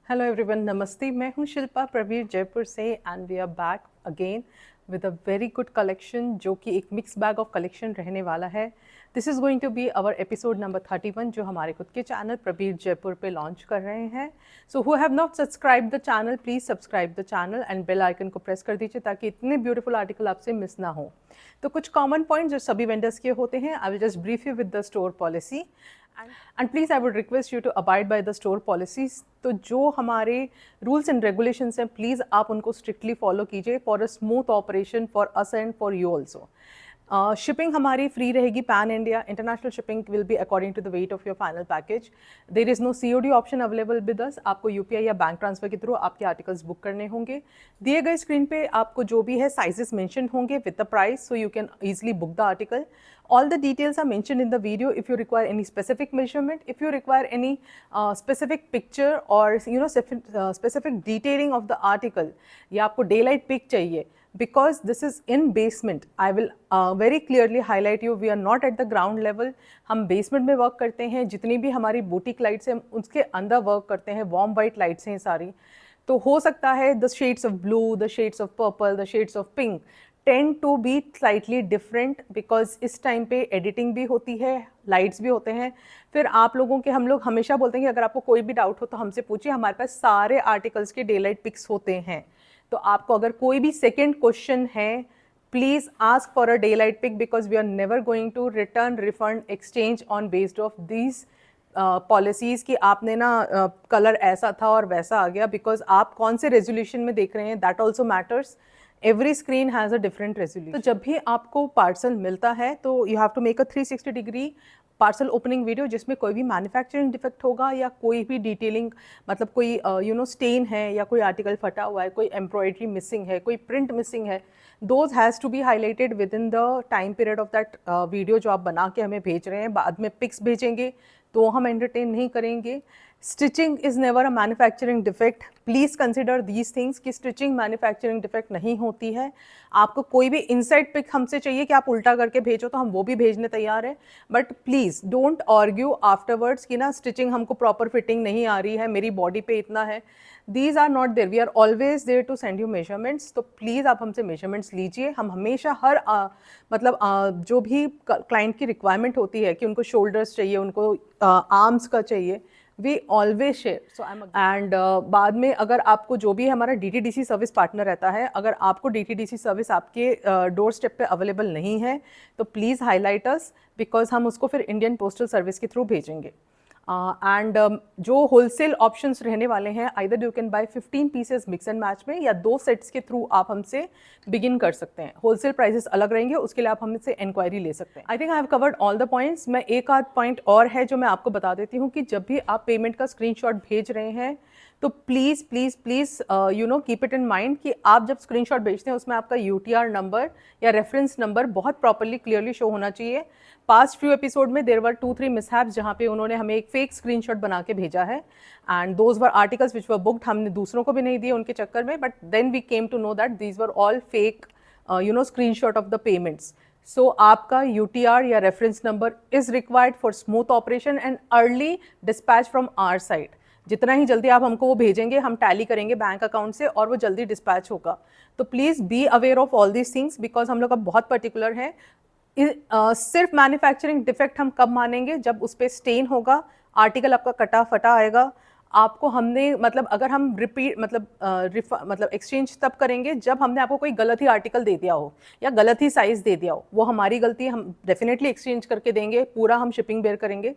Hello everyone, नमस्ते। मैं हूं शिल्पा प्रवीर जयपुर से and we are back again with a very good collection जो कि एक मिक्स बैग ऑफ कलेक्शन रहने वाला है। This is going to be our episode number 31 जो हमारे खुद के चैनल प्रवीर जयपुर पे लॉन्च कर रहे हैं। So who have not subscribe the channel, please subscribe the channel and bell icon को प्रेस कर दीजिए ताकि इतने ब्यूटीफुल आर्टिकल आपसे मिस ना हो। तो कुछ कॉमन पॉइंट जो सभी वेंडर्स के होते हैं, I will just brief you with the store policy and please I would request you to abide by the store policies. तो जो हमारे रूल्स एंड रेगुलेशंस हैं, प्लीज़ आप उनको स्ट्रिक्टली फॉलो कीजिए for a smooth operation for us and for you also. Shipping हमारी free रहेगी pan India. International shipping will be according to the weight of your final package. There is no COD option available with us. आपको UPI या bank transfer के through आपके articles book करने होंगे। दिए गए स्क्रीन पे आपको जो भी है साइजेस मेंशन होंगे with the price, so you can easily book the article. All the details are mentioned in the video. If you require any specific measurement, if you require any specific picture or specific detailing of the article, या आपको daylight pic चाहिए, because this is in basement, I will very clearly highlight you, we are not at the ground level. हम basement में work करते हैं। जितनी भी हमारी boutique lights हैं उसके अंदर work करते हैं। warm white lights हैं सारी। तो हो सकता है the shades of blue, the shades of purple, the shades of pink tend to be slightly different because इस टाइम पे एडिटिंग भी होती है, लाइट्स भी होते हैं। फिर आप लोगों के हम लोग हमेशा बोलते हैं कि अगर आपको कोई भी डाउट हो तो हमसे पूछिए, हमारे पास सारे आर्टिकल्स के डे लाइट पिक्स होते हैं। तो आपको अगर कोई भी सेकेंड क्वेश्चन है, please ask for a day light pic because we are never going to return, refund, exchange on based of these policies कि आपने ना कलर ऐसा था और वैसा आ गया। बिकॉज आप कौन से रेजोल्यूशन में देख रहे हैं, that also matters. Every screen has a different resolution. तो जब भी आपको पार्सल मिलता है तो you have to make a 360 degree parcel opening video जिसमें कोई भी मैन्युफैक्चरिंग डिफेक्ट होगा या कोई भी डिटेलिंग, मतलब कोई स्टेन है या कोई आर्टिकल फटा हुआ है, कोई एम्ब्रॉयडरी मिसिंग है, कोई प्रिंट मिसिंग है, those has to be highlighted within the time period of that video जो आप बना के हमें भेज रहे हैं। बाद में पिक्स भेजेंगे तो हम एंटरटेन नहीं करेंगे। Stitching is never a manufacturing defect. Please consider these things कि स्टिचिंग मैन्युफैक्चरिंग डिफेक्ट नहीं होती है। आपको कोई भी इनसाइड पिक हमसे चाहिए कि आप उल्टा करके भेजो तो हम वो भी भेजने तैयार हैं, but please don't argue afterwards कि ना स्टिचिंग हमको प्रॉपर फिटिंग नहीं आ रही है, मेरी बॉडी पे इतना है। These are not there, we are always there to send you measurements. तो प्लीज़ आप हमसे मेजरमेंट्स लीजिए। हम हमेशा हर जो भी क्लाइंट की रिक्वायरमेंट होती है कि उनको शोल्डर्स चाहिए, उनको आर्म्स का चाहिए, we always share. So I am and बाद में अगर आपको जो भी हमारा DTDC सर्विस पार्टनर रहता है, अगर आपको DTDC सर्विस आपके डोर स्टेप पे अवेलेबल नहीं है तो प्लीज़ हाईलाइट अस बिकॉज हम उसको फिर इंडियन पोस्टल सर्विस के थ्रू भेजेंगे। एंड जो होलसेल ऑप्शंस रहने वाले हैं, either you can buy 15 pieces mix and match में या 2 सेट्स के थ्रू आप हमसे बिगिन कर सकते हैं। होलसेल प्राइसेस अलग रहेंगे, उसके लिए आप हमसे इंक्वायरी ले सकते हैं। आई think I have covered all the points. मैं एक आध पॉइंट और है जो मैं आपको बता देती हूँ कि जब भी आप पेमेंट का स्क्रीनशॉट भेज रहे हैं तो please please please keep it in mind कि आप जब स्क्रीनशॉट भेजते हैं उसमें आपका UTR नंबर या रेफरेंस नंबर बहुत प्रॉपरली क्लियरली शो होना चाहिए। पास्ट फ्यू एपिसोड में देर वर 2-3 मिसहैप्स जहाँ पे उन्होंने हमें एक फेक स्क्रीनशॉट बना के भेजा है and those were articles which were booked. हमने दूसरों को भी नहीं दिए उनके चक्कर में, but then we came to know that these were all fake screenshot of the payments. So आपका UTR या reference number is required for smooth operation and early dispatch from our side. जितना ही जल्दी आप हमको वो भेजेंगे, हम टैली करेंगे बैंक अकाउंट से और वो जल्दी डिस्पैच होगा। तो please be aware of all these things because हम लोग अब बहुत पर्टिकुलर हैं। सिर्फ मैन्युफैक्चरिंग डिफेक्ट हम कब मानेंगे, जब उस पर स्टेन होगा, आर्टिकल आपका कटा फटा आएगा। आपको हमने अगर हम रिपीट एक्सचेंज तब करेंगे जब हमने आपको कोई गलत ही आर्टिकल दे दिया हो या गलत ही साइज़ दे दिया हो, वो हमारी गलती है, हम डेफिनेटली एक्सचेंज करके देंगे, पूरा हम शिपिंग बेयर करेंगे।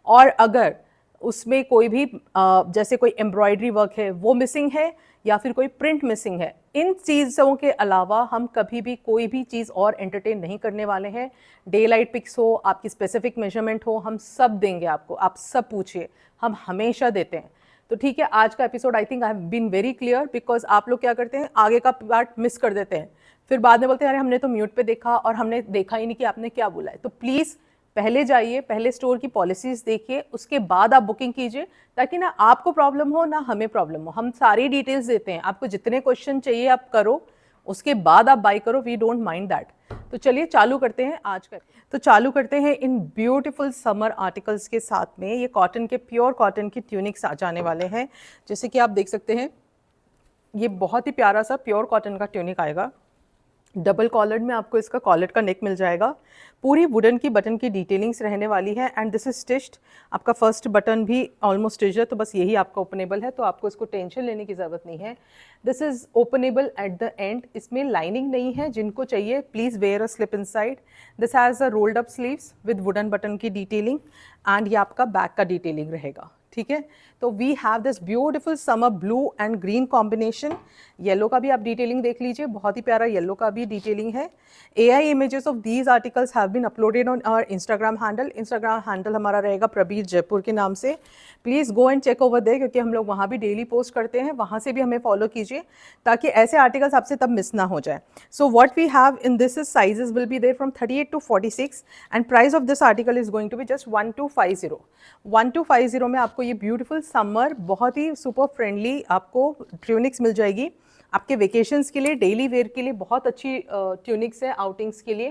और अगर उसमें कोई भी जैसे कोई एम्ब्रॉयडरी वर्क है वो मिसिंग है या फिर कोई प्रिंट मिसिंग है, इन चीज़ों के अलावा हम कभी भी कोई भी चीज़ और एंटरटेन नहीं करने वाले हैं। डे लाइट पिक्स हो, आपकी स्पेसिफिक मेजरमेंट हो, हम सब देंगे आपको। आप सब पूछिए, हम हमेशा देते हैं। तो ठीक है, आज का episode I think I have been very clear because आप लोग क्या करते हैं, आगे का पार्ट मिस कर देते हैं, फिर बाद में बोलते हैं अरे हमने तो म्यूट पे देखा और हमने देखा ही नहीं कि आपने क्या बोला है। तो प्लीज़ पहले जाइए, पहले स्टोर की पॉलिसीज़ देखिए, उसके बाद आप बुकिंग कीजिए ताकि ना आपको प्रॉब्लम हो ना हमें प्रॉब्लम हो। हम सारी डिटेल्स देते हैं, आपको जितने क्वेश्चन चाहिए आप करो, उसके बाद आप बाई करो, वी डोंट माइंड दैट। तो चलिए चालू करते हैं आज का। तो चालू करते हैं इन ब्यूटीफुल समर आर्टिकल्स के साथ में। ये कॉटन के, प्योर कॉटन की ट्यूनिक्स आ जाने वाले हैं। जैसे कि आप देख सकते हैं, ये बहुत ही प्यारा सा प्योर कॉटन का ट्यूनिक आएगा। डबल कॉलर्ड में आपको इसका कॉलर का नेक मिल जाएगा। पूरी वुडन की बटन की डिटेलिंग्स रहने वाली है एंड दिस इज स्टिच्ड। आपका फर्स्ट बटन भी ऑलमोस्ट स्टिच्ड है, तो बस यही आपका ओपनेबल है, तो आपको इसको टेंशन लेने की ज़रूरत नहीं है। This is openable at the end. इसमें लाइनिंग नहीं है, जिनको चाहिए please wear a slip inside. This has a rolled up sleeves with wooden button की डिटेलिंग एंड ये आपका बैक का डिटेलिंग रहेगा। ठीक है, तो we have this beautiful summer blue and green combination. Yellow का भी आप डिटेलिंग देख लीजिए, बहुत ही प्यारा येलो का भी डिटेलिंग है। AI images of these articles have been uploaded on our Instagram handle. Instagram handle हमारा रहेगा प्रबीर जयपुर के नाम से। Please go and check over there, क्योंकि हम लोग वहाँ भी डेली पोस्ट करते हैं, वहाँ से भी हमें फॉलो कीजिए ताकि ऐसे आर्टिकल्स आपसे तब मिस ना हो जाए। So what we have in this is sizes will be there from 38 to 46 and price of this article is going to be just 1250। 1250 में आपको ये ब्यूटीफुल समर बहुत ही सुपर फ्रेंडली आपको ट्यूनिक्स मिल जाएगी। आपके वेकेशंस के लिए, डेली वेयर के लिए बहुत अच्छी ट्यूनिक्स है, आउटिंग्स के लिए।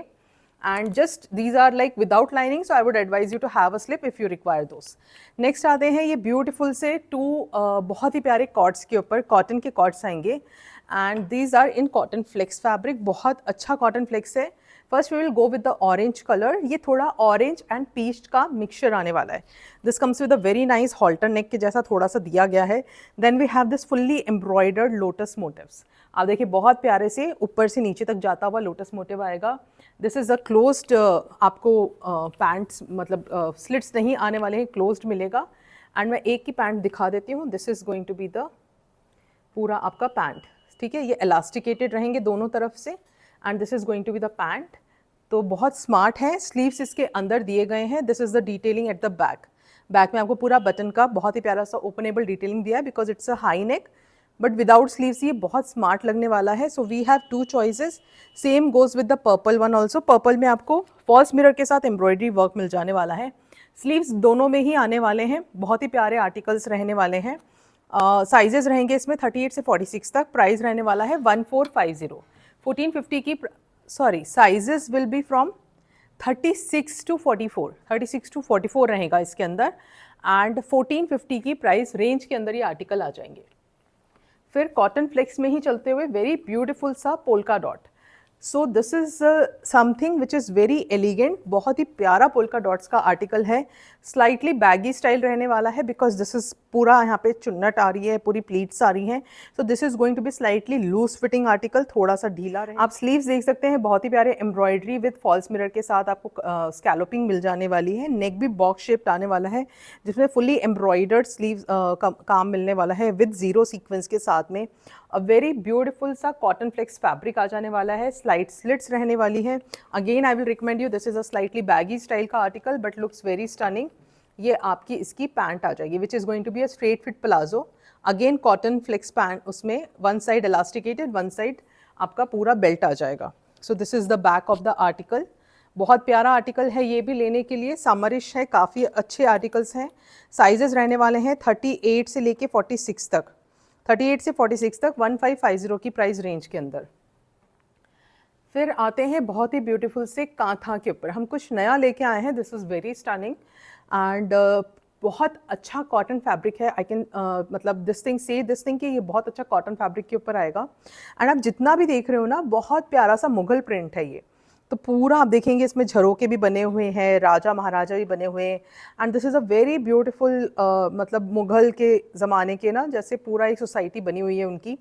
And just these are like without lining, so I would advise you to have a slip if you require those. Next आते हैं ये ब्यूटीफुल से बहुत ही प्यारे कॉर्ड्स के ऊपर, कॉटन के कॉर्ड्स आएंगे and these are in cotton flex fabric. बहुत अच्छा कॉटन फ्लेक्स है। First we will go with the orange colour. ये थोड़ा ऑरेंज एंड पीच का मिक्सचर आने वाला है। This comes with a very nice halter neck के जैसा थोड़ा सा दिया गया है। Then we have this fully embroidered lotus motifs. आप देखिए बहुत प्यारे से ऊपर से नीचे तक जाता हुआ लोटस मोटिव आएगा। दिस इज़ अ क्लोज्ड, आपको पैंट्स मतलब स्लिट्स नहीं आने वाले हैं, क्लोज्ड मिलेगा। एंड मैं एक की पैंट दिखा देती हूँ। This is going to be the पूरा आपका पैंट। ठीक है, ये एलास्टिकेटेड रहेंगे दोनों तरफ से and this is going to be the pant. तो बहुत स्मार्ट है। स्लीव्स इसके अंदर दिए गए हैं। This is the detailing eight the back. Back में आपको पूरा बटन का बहुत ही प्यारा सा ओपनेबल डिटेलिंग दिया है because it's a high neck, but without sleeves ये बहुत स्मार्ट लगने वाला है। So we have two choices. Same goes with the purple one also. Purple में आपको फॉल्स मिरर के साथ एम्ब्रॉयडरी वर्क मिल जाने वाला है। स्लीव्स दोनों में ही आने वाले हैं। बहुत ही प्यारे आर्टिकल्स रहने वाले हैं। साइजेस रहेंगे इसमें 38 से 46 तक। प्राइस रहने वाला है 1450। 1450 की sorry sizes will B from 36 to 44। 36 to 44 रहेगा इसके अंदर एंड 1450 की प्राइस रेंज के अंदर ये आर्टिकल आ जाएंगे। फिर कॉटन फ्लेक्स में ही चलते हुए वेरी ब्यूटीफुल सा polka dot. So this is something which is very elegant. बहुत ही प्यारा पोल्का डॉट्स का आर्टिकल है। स्लाइटली बैगी स्टाइल रहने वाला है बिकॉज दिस इज़ पूरा यहाँ पे चुन्नट आ रही है, पूरी प्लीट्स आ रही हैं। So this is going to be slightly loose fitting article, थोड़ा सा ढीला रहे। आप स्लीव्स देख सकते हैं, बहुत ही प्यारे एम्ब्रॉयडरी विद फॉल्स मिरर के साथ आपको स्कैलोपिंग मिल जाने वाली है। नेक भी बॉक्स शेप्ड आने वाला है जिसमें फुल्ली एम्ब्रॉयडर्ड स्लीव काम मिलने वाला है विद जीरो सीक्वेंस के साथ में। अ वेरी ब्यूटीफुल सा कॉटन फ्लेक्स फैब्रिक आ जाने वाला है। स्लाइट स्लिट्स रहने वाली है। Again I will recommend you, this is a slightly baggy style का article but looks very stunning. ये आपकी इसकी पैंट आ जाएगी which is going to be a straight fit palazzo. Again cotton flex pant, उसमें one side elasticated, one side आपका पूरा belt आ जाएगा। So this is the back of the article. बहुत प्यारा आर्टिकल है ये भी लेने के लिए, समरिश है, काफ़ी अच्छे आर्टिकल्स हैं। साइजेस रहने वाले हैं 38 से लेके 46 तक। 38 से 46 तक 1550 की प्राइस रेंज के अंदर। फिर आते हैं बहुत ही ब्यूटीफुल से कांथा के ऊपर। हम कुछ नया लेके आए हैं। This is very stunning and बहुत अच्छा कॉटन फैब्रिक है। आई कैन मतलब दिस थिंग कि ये बहुत अच्छा कॉटन फैब्रिक के ऊपर आएगा। एंड आप जितना भी देख रहे हो ना, बहुत प्यारा सा मुगल प्रिंट है ये। तो पूरा आप देखेंगे इसमें झरोके भी बने हुए हैं, राजा महाराजा भी बने हुए हैं। And this is a very beautiful मतलब मुग़ल के ज़माने के ना जैसे पूरा एक सोसाइटी बनी हुई है उनकी।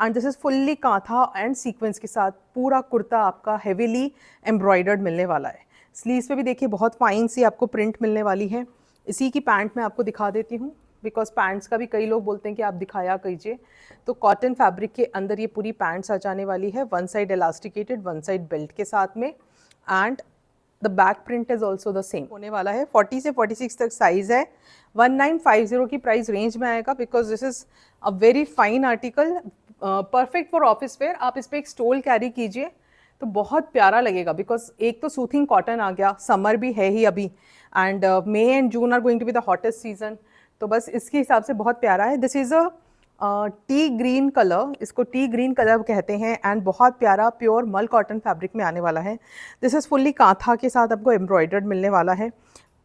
And this is fully kantha and sequence के साथ पूरा कुर्ता आपका हेवीली एम्ब्रॉयडर्ड मिलने वाला है। स्लीव्स पे भी देखिए बहुत फाइन सी आपको प्रिंट मिलने वाली है। इसी की पैंट मैं आपको दिखा देती हूँ बिकॉज पैंट्स का भी कई लोग बोलते हैं कि आप दिखाया कीजिए। तो कॉटन फैब्रिक के अंदर ये पूरी पैंट्स आ जाने वाली है, one side elasticated, one side belt के साथ में। And the back print is also the same होने वाला है। 40 से 46 तक साइज़ है। 1950 की प्राइस रेंज में आएगा because this is a very fine article, perfect for office where. आप इस पर एक स्टोल कैरी कीजिए तो बहुत प्यारा लगेगा बिकॉज एक तो सूथिंग कॉटन आ गया, समर भी है ही अभी and May and June are going to be the hottest season. तो बस इसके हिसाब से बहुत प्यारा है। This is a tea green colour, इसको टी ग्रीन कलर कहते हैं एंड बहुत प्यारा प्योर मल कॉटन फैब्रिक में आने वाला है। दिस इज़ फुल्ली कांथा के साथ आपको एम्ब्रॉयडर्ड मिलने वाला है,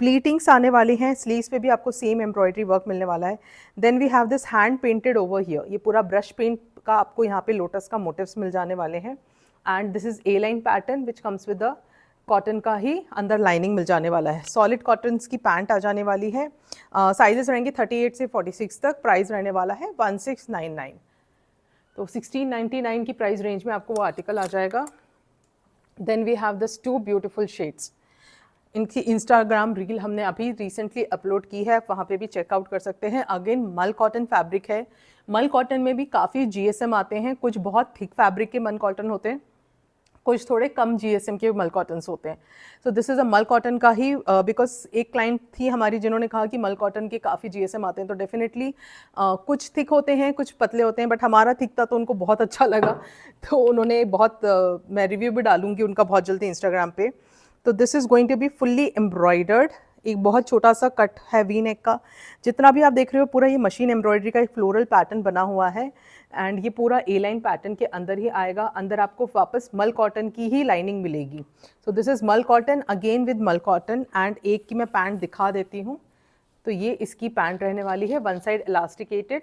प्लीटिंग्स आने वाली हैं, स्लीव्स पे भी आपको सेम एम्ब्रॉयडरी वर्क मिलने वाला है। Then we have this hand painted over here, ये पूरा ब्रश पेंट का आपको यहाँ पे लोटस का मोटिव्स मिल जाने वाले हैं and this is a line pattern which comes with the cotton का ही अंदर लाइनिंग मिल जाने वाला है। सॉलिड कॉटन्स की पैंट आ जाने वाली है, साइजेस रहेंगे 38 से 46 तक, प्राइस रहने वाला है 1699। तो 1699 की प्राइस रेंज में आपको वो आर्टिकल आ जाएगा। Then we have this two beautiful shades, इनकी इंस्टाग्राम रील हमने अभी रिसेंटली अपलोड की है, वहाँ पे भी चेकआउट कर सकते हैं। अगेन मल कॉटन फैब्रिक है, मल कॉटन में भी काफ़ी जीएसएम आते हैं, कुछ बहुत थिक फैब्रिक के मल कॉटन होते हैं, कुछ थोड़े कम जीएसएम के मल कॉटन्स होते हैं। So this is a mul cotton का ही, बिकॉज एक क्लाइंट थी हमारी जिन्होंने कहा कि मल कॉटन के काफ़ी जीएसएम आते हैं, तो डेफिनेटली कुछ थिक होते हैं कुछ पतले होते हैं, बट हमारा थिक था तो उनको बहुत अच्छा लगा, तो उन्होंने बहुत मैं रिव्यू भी डालूंगी उनका बहुत जल्दी इंस्टाग्राम पे। तो this is going to be fully embroidered, एक बहुत छोटा सा कट है वी नेक का, जितना भी आप देख रहे हो पूरा ये मशीन एम्ब्रॉयडरी का एक फ्लोरल पैटर्न बना हुआ है एंड ये पूरा ए लाइन पैटर्न के अंदर ही आएगा। अंदर आपको वापस मल कॉटन की ही लाइनिंग मिलेगी। सो दिस इज़ मल कॉटन अगेन विद मल कॉटन एंड एक की मैं पैंट दिखा देती हूँ। तो ये इसकी पैंट रहने वाली है, one side elasticated,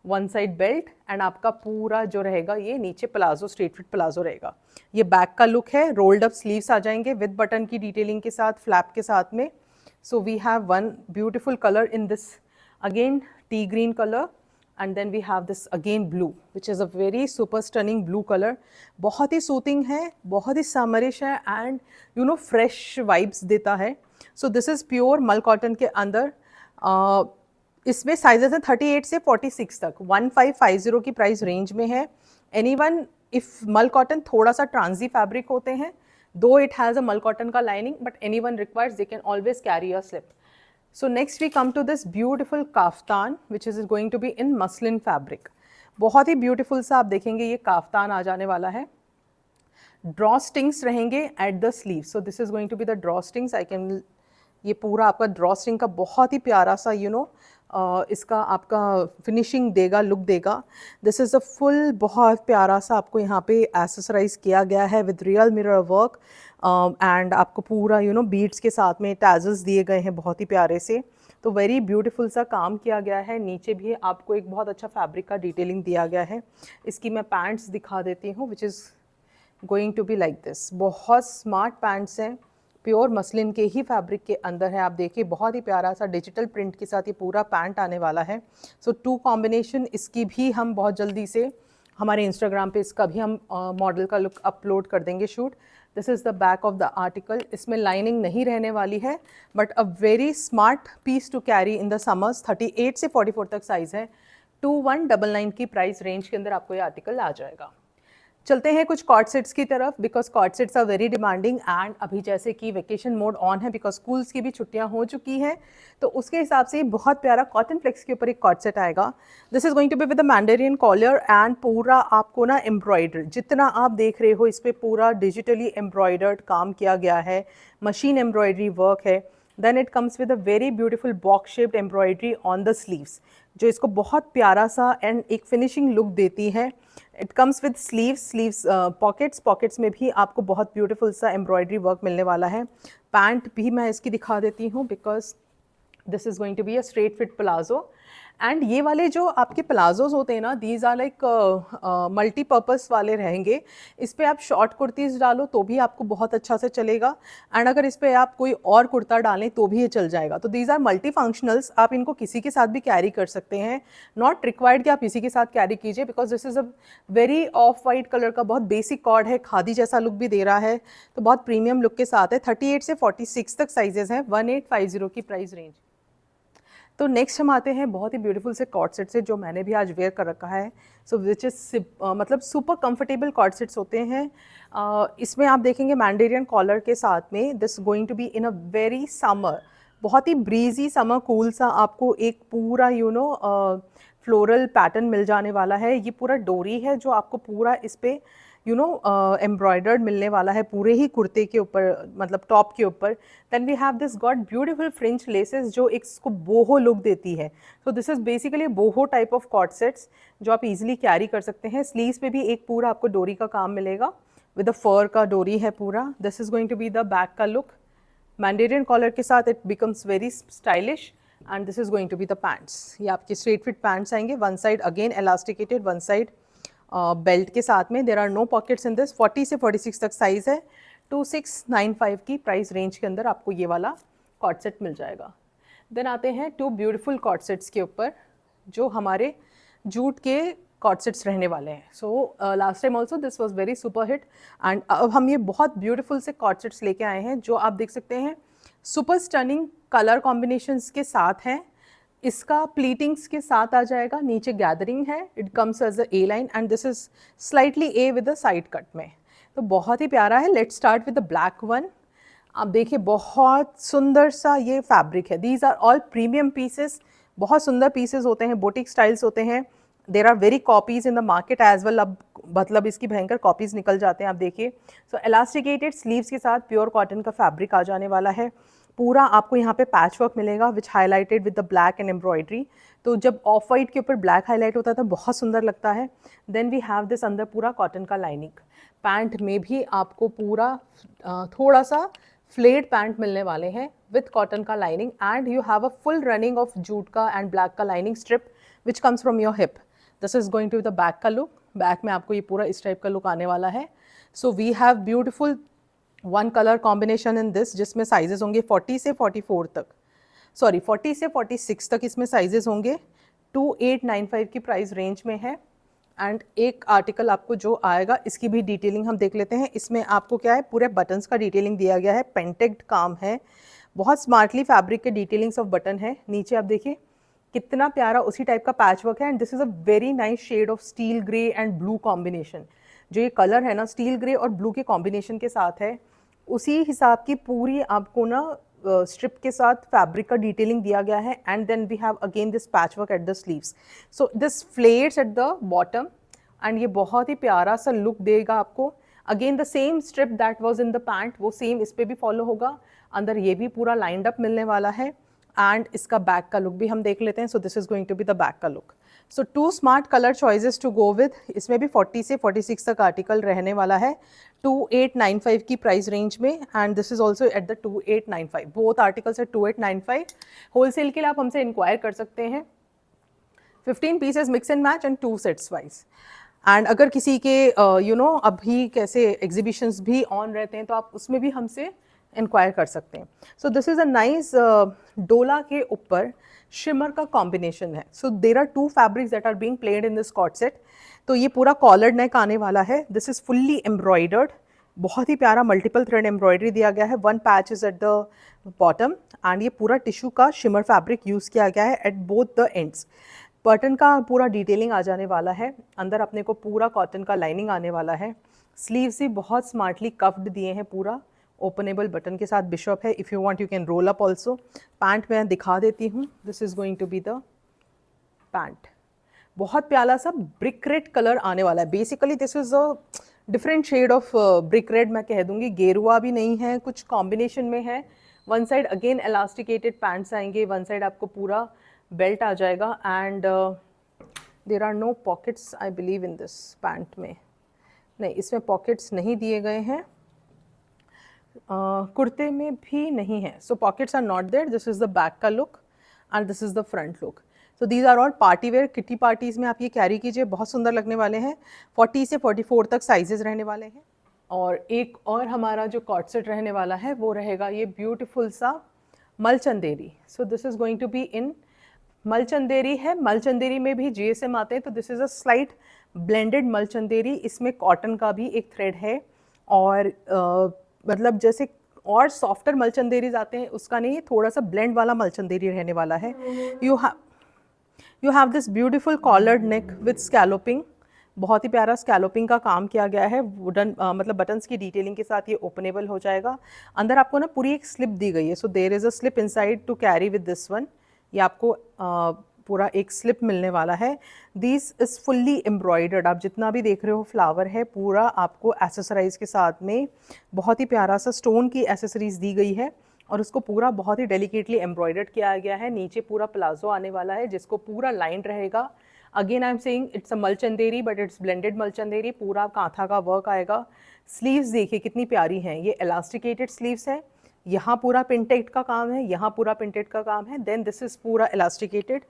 one side belt and आपका पूरा जो रहेगा ये नीचे प्लाजो, स्ट्रेट फिट प्लाजो रहेगा। ये बैक का लुक है, रोल्ड अप स्लीव्स आ जाएंगे विद बटन की डिटेलिंग के साथ, फ्लैप के साथ में। So we have one beautiful colour in this again tea green colour and then we have this again blue which is a very super stunning blue colour. बहुत ही soothing है, बहुत ही समरिश है and you know fresh vibes देता है। So this is pure mul cotton के अंदर। इसमें साइजेस हैं 38 से 46 तक, 1550 की प्राइस रेंज में है। एनीवन इफ मल कॉटन थोड़ा सा ट्रांजी फैब्रिक होते हैं, दो it has a mul cotton का lining, but anyone requires they can always carry a slip. So next we come to this beautiful kaftan which is going to be in muslin fabric. बहुत ही beautiful सा आप देखेंगे ये kaftan आ जाने वाला है। ड्रॉ स्टिंग्स रहेंगे at the sleeve, so this is going to be the drawstrings. I can, ये पूरा आपका ड्रॉ स्टिंग का बहुत ही प्यारा सा इसका आपका फिनिशिंग देगा, लुक देगा। दिस इज़ अ फुल बहुत प्यारा सा आपको यहाँ पे एसेसराइज किया गया है with real mirror work and आपको पूरा बीड्स के साथ में टैजल्स दिए गए हैं बहुत ही प्यारे से। तो वेरी ब्यूटीफुल सा काम किया गया है। नीचे भी आपको एक बहुत अच्छा फैब्रिक का डिटेलिंग दिया गया है। इसकी मैं पैंट्स दिखा देती हूँ which is going to be like this. बहुत स्मार्ट पैंट्स हैं, प्योर मसलिन के ही फैब्रिक के अंदर है। आप देखिए बहुत ही प्यारा सा डिजिटल प्रिंट के साथ ये पूरा पैंट आने वाला है। सो टू कॉम्बिनेशन, इसकी भी हम बहुत जल्दी से हमारे इंस्टाग्राम पे इसका भी हम मॉडल का लुक अपलोड कर देंगे shoot. This is the back of the article. इसमें लाइनिंग नहीं रहने वाली है, but a very smart piece to carry in the summers. 38 से 44 तक साइज़ है। 2199 की प्राइस रेंज के अंदर आपको ये आर्टिकल आ जाएगा। चलते हैं कुछ कॉर्ड सेट्स की तरफ, because coord sets are very demanding and अभी जैसे कि वेकेशन मोड ऑन है बिकॉज स्कूल्स की भी छुट्टियां हो चुकी हैं, तो उसके हिसाब से बहुत प्यारा कॉटन फ्लेक्स के ऊपर एक कॉर्ड सेट आएगा। This is going to be with the mandarin collar and पूरा आपको ना एम्ब्रॉयडर्ड, जितना आप देख रहे हो इस पर पूरा डिजिटली एम्ब्रॉयडर्ड काम किया गया है, मशीन एम्ब्रॉयडरी वर्क है। Then it comes with a very beautiful box shaped embroidery on the sleeves, जो इसको बहुत प्यारा सा एंड एक फिनिशिंग लुक देती है। It comes with sleeves pockets में भी आपको बहुत ब्यूटीफुल सा एम्ब्रॉयडरी वर्क मिलने वाला है। पैंट भी मैं इसकी दिखा देती हूँ because this is going to be a straight fit palazzo and ये वाले जो आपके प्लाजोज होते हैं ना, दीज आर लाइक मल्टीपर्पज़ वाले रहेंगे। इस पर आप शॉर्ट कुर्तीज़ डालो तो भी आपको बहुत अच्छा से चलेगा एंड अगर इस पर आप कोई और कुर्ता डालें तो भी ये चल जाएगा। तो दीज आर मल्टी फंक्शनल्स, आप इनको किसी के साथ भी कैरी कर सकते हैं। नॉट रिक्वायर्ड कि आप किसी के साथ कैरी कीजिए because this is a very of white colour का बहुत बेसिक कॉर्ड है, खादी जैसा लुक भी दे रहा है, तो बहुत प्रीमियम लुक के साथ है। 38 से 46 तक साइजेस हैं, 1850 की प्राइस रेंज। तो नेक्स्ट हम आते हैं बहुत ही ब्यूटीफुल से कॉर्ड सेट से, जो मैंने भी आज वेयर कर रखा है। सो विच इज़ मतलब सुपर कंफर्टेबल कॉर्ड सेट्स होते हैं। इसमें आप देखेंगे मैंडेरियन कॉलर के साथ में, this going to be in a very summer, बहुत ही ब्रीजी समर कूल सा आपको एक पूरा फ्लोरल पैटर्न मिल जाने वाला है। ये पूरा डोरी है जो आपको पूरा इस पर यू नो एम्ब्रॉयडर्ड मिलने वाला है पूरे ही कुर्ते के ऊपर, मतलब टॉप के ऊपर. Then we have this got beautiful French laces जो एक इसको बोहो लुक देती है. So this is basically boho type of co-ord sets जो आप इजीली कैरी कर सकते हैं. स्लीव्स पे भी एक पूरा आपको डोरी का काम मिलेगा, विद द फर का डोरी है पूरा. This is going to be the back का लुक. मैंडेरियन कॉलर के साथ it becomes very stylish. And this is going to be the pants. ये आपके स्ट्रेट फिट पैंट्स आएंगे, one side again elasticated, one side belt के साथ में. There are no pockets in this. 40 से 46 तक साइज़ है. 2695 की प्राइस रेंज के अंदर आपको ये वाला कॉर्ड सेट मिल जाएगा. देन आते हैं टू ब्यूटीफुल कॉर्ड सेट्स के ऊपर जो हमारे जूट के कॉर्ड सेट्स रहने वाले हैं. So last time also this was very super hit. And अब हम ये बहुत ब्यूटीफुल से कॉर्ड सेट्स लेके आए हैं जो आप देख सकते हैं सुपर स्टनिंग कलर कॉम्बिनेशंस के साथ हैं. इसका प्लीटिंग्स के साथ आ जाएगा, नीचे गैदरिंग है, it comes as a A line and this is slightly A with a side cut में. तो बहुत ही प्यारा है. Let's start with the black one. आप देखिए बहुत सुंदर सा ये फैब्रिक है. These are all premium pieces. बहुत सुंदर पीसेस होते हैं, बुटीक स्टाइल्स होते हैं. There are very copies in the market as well. अब मतलब इसकी भयंकर कॉपीज निकल जाते हैं. आप देखिए, सो एलास्टिकेटेड स्लीव्स के साथ प्योर कॉटन का फैब्रिक आ जाने वाला है. पूरा आपको यहाँ पे पैच वर्क मिलेगा which highlighted with the black and embroidery. तो जब ऑफ वाइट के ऊपर ब्लैक हाईलाइट होता है तो बहुत सुंदर लगता है. देन वी हैव दिस अंदर पूरा कॉटन का लाइनिंग. पैंट में भी आपको पूरा थोड़ा सा फ्लेड पैंट मिलने वाले हैं विथ कॉटन का lining. And you have a full running of jute का एंड ब्लैक का lining strip which comes from your hip. This is going to the back का लुक. बैक में आपको ये पूरा इस टाइप का लुक आने वाला है. So we have beautiful one colour combination in this जिसमें साइजेस होंगे 40 से 44 तक, सॉरी 40 से 46 तक इसमें साइजेस होंगे. 2895 की प्राइस रेंज में है. एंड एक आर्टिकल आपको जो आएगा इसकी भी डिटेलिंग हम देख लेते हैं. इसमें आपको क्या है, पूरे बटन्स का डिटेलिंग दिया गया है, पेंटेक्ड काम है, बहुत स्मार्टली फैब्रिक के डिटेलिंग्स ऑफ बटन है. नीचे आप देखिए कितना प्यारा उसी टाइप का पैच वर्क है. And this is a very nice shade of steel grey and blue combination. जो ये कलर है ना, स्टील ग्रे और ब्लू के कॉम्बिनेशन के साथ है, उसी हिसाब की पूरी आपको ना स्ट्रिप के साथ फैब्रिक का डिटेलिंग दिया गया है. And then we have again this patch work at the sleeves. So this flares at the bottom and ये बहुत ही प्यारा सा लुक देगा आपको. Again the same strip that was in the pant वो सेम इस पे भी फॉलो होगा. अंदर ये भी पूरा लाइंड अप मिलने वाला है. एंड इसका बैक का लुक भी हम देख लेते हैं. So this is going to be the back का look. So two smart colour choices to go with. इसमें भी 40 से 46 तक आर्टिकल रहने वाला है 2895 की प्राइस रेंज में. And this is also at the 2895. Both articles है 2895. होलसेल के लिए आप हमसे इंक्वायर कर सकते हैं. 15 pieces mix and match and 2 sets wise. And अगर किसी के यू नो अभी कैसे एग्जीबिशंस भी ऑन रहते हैं तो आप उसमें भी हमसे इंक्वायर कर सकते हैं. So this is a nice डोला के ऊपर शिमर का कॉम्बिनेशन है. So there are 2 fabrics that are being played in this co-ord set. तो ये पूरा कॉलर्ड नेक आने वाला है. This is fully embroidered. बहुत ही प्यारा मल्टीपल थ्रेड एम्ब्रॉयडरी दिया गया है. 1 patch is eight the bottom and ये पूरा टिश्यू का शिमर फैब्रिक यूज़ किया गया है eight both the ends. Button का पूरा डिटेलिंग आ जाने वाला है. अंदर अपने को पूरा कॉटन का लाइनिंग आने वाला है. स्लीव्स भी बहुत स्मार्टली कफ्ड दिए हैं, पूरा ओपनेबल बटन के साथ बिशप है. If you want you can roll up also. Pant मैं दिखा देती हूँ. This is going to be the pant. बहुत प्यारा सा ब्रिक रेड कलर आने वाला है. Basically this is a different shade of brick red मैं कह दूँगी. गेरुआ भी नहीं है, कुछ कॉम्बिनेशन में है. One side again elasticated pants आएंगे, वन साइड आपको पूरा बेल्ट आ जाएगा. And there are no pockets I believe in this pant में. नहीं, इसमें पॉकेट्स नहीं दिए गए हैं. कुर्ते में भी नहीं है. So pockets are not there. This is the back का look and this is the front look. So these are all party wear. Kitty parties में आप ये कैरी कीजिए, बहुत सुंदर लगने वाले हैं. 40 से 44 तक साइजेस रहने वाले हैं. और एक और हमारा जो कॉर्ड सेट रहने वाला है वो रहेगा ये ब्यूटीफुल सा मलचंदेरी. So this is going to be in मलचंदेरी है. मलचंदेरी में भी GSM आते हैं. तो this is a slight blended मलचंदेरी. इसमें कॉटन का भी एक थ्रेड है और मतलब जैसे और सॉफ्टर मलचंदेरीज आते हैं उसका नहीं, थोड़ा सा ब्लेंड वाला मलचंदेरी रहने वाला है. You have this beautiful collared neck with scalloping. बहुत ही प्यारा स्कैलोपिंग का काम किया गया है. वुडन मतलब बटन्स की डिटेलिंग के साथ ये ओपनेबल हो जाएगा. अंदर आपको ना पूरी एक स्लिप दी गई है. So there is a slip inside to carry with this one. ये आपको पूरा एक स्लिप मिलने वाला है। दिस इज़ फुल्ली एम्ब्रॉयडर्ड, आप जितना भी देख रहे हो फ्लावर है पूरा आपको एसेसराइज के साथ में बहुत ही प्यारा सा स्टोन की एसेसरीज दी गई है और उसको पूरा बहुत ही डेलिकेटली एम्ब्रॉयडर्ड किया गया है। नीचे पूरा प्लाजो आने वाला है जिसको पूरा लाइन रहेगा। Again I am saying it's a मलचंदेरी बट इट्स ब्लेंडेड मलचंदेरी, पूरा कांथा का वर्क आएगा। स्लीव्स देखिए कितनी प्यारी हैं, ये इलास्टिकेटेड स्लीव्स है, यहाँ पूरा पिंटेड का काम है, यहाँ पूरा पिंटेड का काम है, देन दिस इज पूरा elasticated.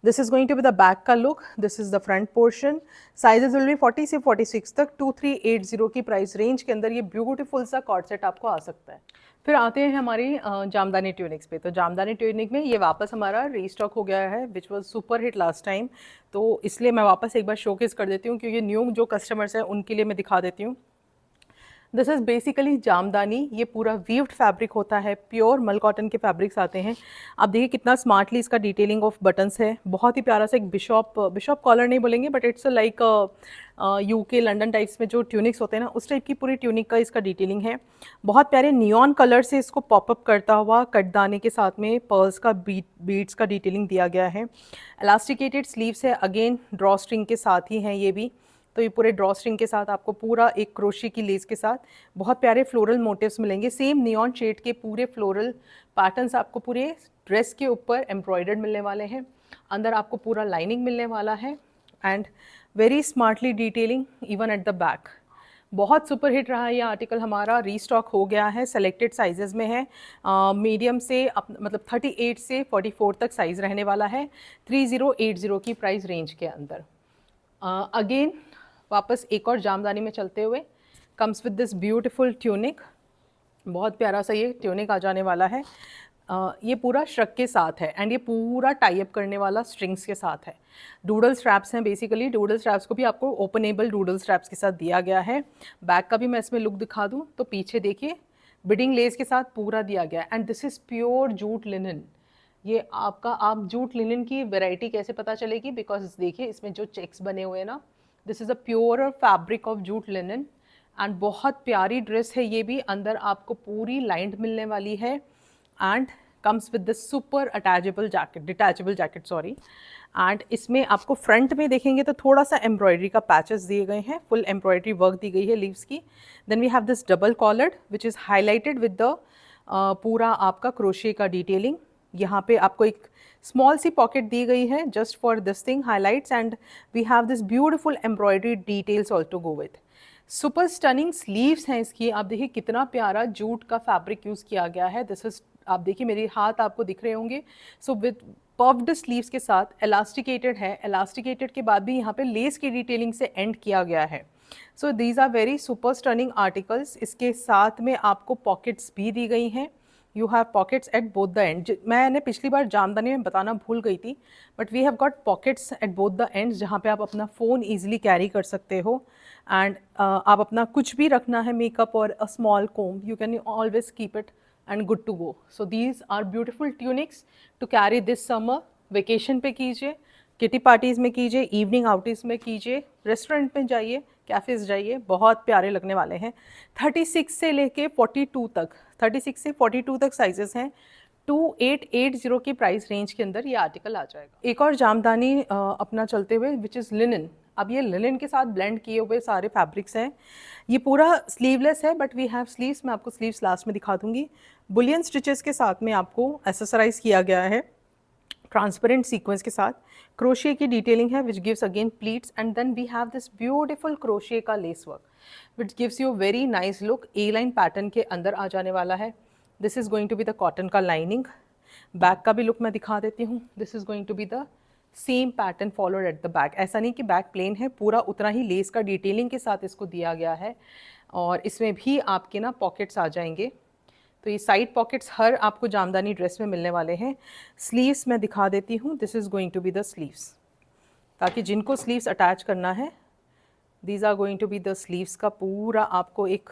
This is going to be the back का look, this is the front portion. Sizes will be 40 से 46 तक। 2380 की प्राइस रेंज के अंदर ये ब्यूटीफुल सा कॉर्ड सेट आपको आ सकता है। फिर आते हैं हमारी जामदानी ट्यूनिक्स पे। तो जामदानी ट्यूनिक में ये वापस हमारा रीस्टॉक हो गया है which was super hit last time, तो इसलिए मैं वापस एक बार शोकेस कर देती हूँ क्योंकि न्यू जो कस्टमर्स हैं उनके लिए मैं दिखा देती हूँ। दिस इज़ बेसिकली जामदानी, ये पूरा वीव्ड फैब्रिक होता है, प्योर मल कॉटन के फैब्रिक्स आते हैं। आप देखिए कितना स्मार्टली इसका डिटेलिंग ऑफ बटन्स है, बहुत ही प्यारा सा एक बिशॉप कॉलर नहीं बोलेंगे but it's like UK London types में जो ट्यूनिक्स होते हैं ना उस टाइप की पूरी ट्यूनिक का इसका डिटेलिंग है। बहुत प्यारे नियॉन कलर से इसको पॉपअप करता हुआ कटदाने के साथ में पर्ल्स का बीड्स का डिटेलिंग दिया गया है। इलास्टिकेटेड स्लीव्स है, अगेन ड्रॉ स्ट्रिंग के साथ ही हैं ये भी, तो ये पूरे ड्रॉ स्ट्रिंग के साथ आपको पूरा एक क्रोशे की लेस के साथ बहुत प्यारे फ्लोरल मोटिव्स मिलेंगे। सेम नियॉन शेड के पूरे फ्लोरल पैटर्न्स आपको पूरे ड्रेस के ऊपर एम्ब्रॉयडर्ड मिलने वाले हैं। अंदर आपको पूरा लाइनिंग मिलने वाला है and very smartly detailing even at the back. बहुत सुपर हिट रहा है ये आर्टिकल हमारा, रीस्टॉक हो गया है, सेलेक्टेड साइजेस में है, मीडियम से मतलब 38 से 44 तक साइज़ रहने वाला है 3080 की प्राइस रेंज के अंदर। अगेन वापस एक और जामदानी में चलते हुए, comes with this beautiful tunic, बहुत प्यारा सा ये ट्यूनिक आ जाने वाला है। ये पूरा श्रग के साथ है एंड ये पूरा टाई अप करने वाला स्ट्रिंग्स के साथ है। डूडल स्ट्रैप्स हैं बेसिकली, डूडल स्ट्रैप्स को भी आपको ओपनेबल डूडल स्ट्रैप्स के साथ दिया गया है। बैक का भी मैं इसमें लुक दिखा दूँ तो पीछे देखिए बिडिंग लेस के साथ पूरा दिया गया and this is pure jute linen. ये आपका, आप जूट लिनन की वैरायटी कैसे पता चलेगी, बिकॉज देखिए इसमें जो चेक्स बने हुए हैं ना, this is a pure fabric of jute linen and बहुत प्यारी ड्रेस है ये भी। अंदर आपको पूरी लाइंड मिलने वाली है and comes with the super attachable jacket, detachable jacket sorry. And इसमें आपको फ्रंट में देखेंगे तो थोड़ा सा एम्ब्रॉयडरी का पैचेस दिए गए हैं, फुल एम्ब्रॉयडरी वर्क दी गई है लीव्स की। Then we have this double collared which is highlighted with the पूरा आपका क्रोशे का डिटेलिंग। यहाँ पे आपको एक स्मॉल सी पॉकेट दी गई है just for this thing highlights and we have this beautiful embroidery details all to go with. Super stunning sleeves हैं इसकी, आप देखिए कितना प्यारा जूट का फैब्रिक यूज़ किया गया है। दिस इज, आप देखिए मेरे हाथ आपको दिख रहे होंगे, सो विद पफ्ड स्लीव्स के साथ इलास्टिकेटेड है, इलास्टिकेटेड के बाद भी यहाँ पे लेस की डिटेलिंग से एंड किया गया है। So these are very super stunning articles. इसके साथ में आपको पॉकेट्स भी दी गई हैं, you have pockets at both the end. मैंने पिछली बार जामदानी में बताना भूल गई थी but we have got pockets at both the ends जहाँ पे आप अपना फ़ोन ईजिली कैरी कर सकते हो एंड आप अपना कुछ भी रखना है मेकअप और a small comb, you can always keep it and good to go. So these are beautiful tunics to carry this summer. Vacation पे कीजिए, किटी पार्टीज़ में कीजिए, इवनिंग आउटिंग्स में कीजिए, रेस्टोरेंट में जाइए, कैफ़ेज़ जाइए, बहुत प्यारे लगने वाले हैं। 36 से लेके 42 तक, 36 से 42 तक साइजेस हैं। 2880 की प्राइस रेंज के अंदर ये आर्टिकल आ जाएगा। एक और जामदानी अपना चलते हुए विच इज़ लिनन। अब ये लिनन के साथ ब्लेंड किए हुए सारे फैब्रिक्स हैं। ये पूरा स्लीवलेस है बट वी हैव स्लीव्स, मैं आपको स्लीव्स लास्ट में दिखा दूंगी। बुलियन स्टिचेस के साथ में आपको एसेसराइज किया गया है ट्रांसपेरेंट सीक्वेंस के साथ। क्रोशे की डिटेलिंग है which gives again pleats and then we have this beautiful crochet का lace work which gives you very nice look. A line pattern के अंदर आ जाने वाला है। This is going to be the cotton का लाइनिंग। बैक का भी लुक मैं दिखा देती हूँ। This is going to be the same pattern followed at the back. ऐसा नहीं कि बैक प्लेन है, पूरा उतना ही लेस का डिटेलिंग के साथ इसको दिया गया है और इसमें भी आपके ना पॉकेट्स आ जाएंगे। तो ये साइड पॉकेट्स हर आपको जामदानी ड्रेस में मिलने वाले हैं। स्लीव्स मैं दिखा देती हूँ। This is going to be the sleeves, ताकि जिनको स्लीव्स अटैच करना है, these are going to be the sleeves का पूरा आपको एक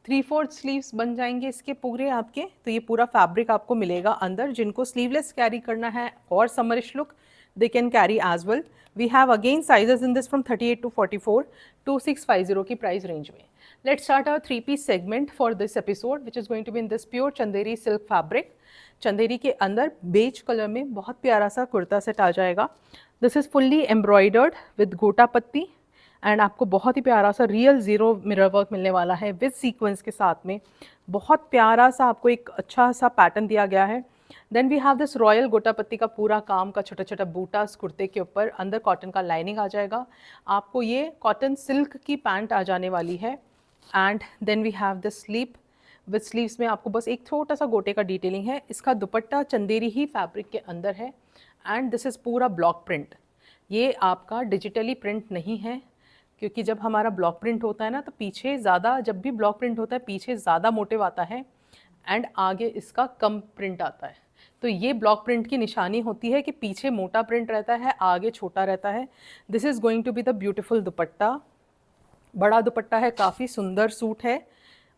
3/4 स्लीव्स बन जाएंगे इसके पूरे आपके। तो ये पूरा फैब्रिक आपको मिलेगा अंदर। जिनको स्लीवलेस कैरी करना है और summerish look, they can carry as well. We have again sizes in this from 38 to 44, 2650 की प्राइस रेंज में। Let's start our three-piece segment for this episode, which is going to be in this pure Chanderi silk fabric. Chanderi के अंदर beige colour में बहुत प्यारा सा kurta set आ जाएगा. This is fully embroidered with गोटा पत्ती एंड आपको बहुत ही प्यारा सा रियल ज़ीरो मिरर वर्क मिलने वाला है विद सीक्वेंस के साथ में. बहुत प्यारा सा आपको एक अच्छा सा पैटर्न दिया गया है. Then we have this royal gota patti का पूरा काम का छोटा छोटा बूटा कुर्ते के ऊपर, अंदर कॉटन का लाइनिंग आ जाएगा. आपको ये कॉटन सिल्क की पैंट आ जाने वाली है. And then we have this slip with sleeves में आपको बस एक छोटा सा गोटे का डिटेलिंग है. इसका दुपट्टा चंदेरी ही फैब्रिक के अंदर है एंड दिस इज़ पूरा ब्लॉक प्रिंट. ये आपका डिजिटली प्रिंट नहीं है, क्योंकि जब हमारा ब्लॉक प्रिंट होता है ना तो पीछे ज़्यादा, जब भी ब्लॉक प्रिंट होता है पीछे ज़्यादा मोटिव आता है एंड आगे इसका कम प्रिंट आता है. तो ये ब्लॉक प्रिंट की निशानी होती है कि पीछे मोटा प्रिंट रहता है, आगे छोटा रहता है. This is going to be the beautiful dupatta. बड़ा दुपट्टा है, काफ़ी सुंदर सूट है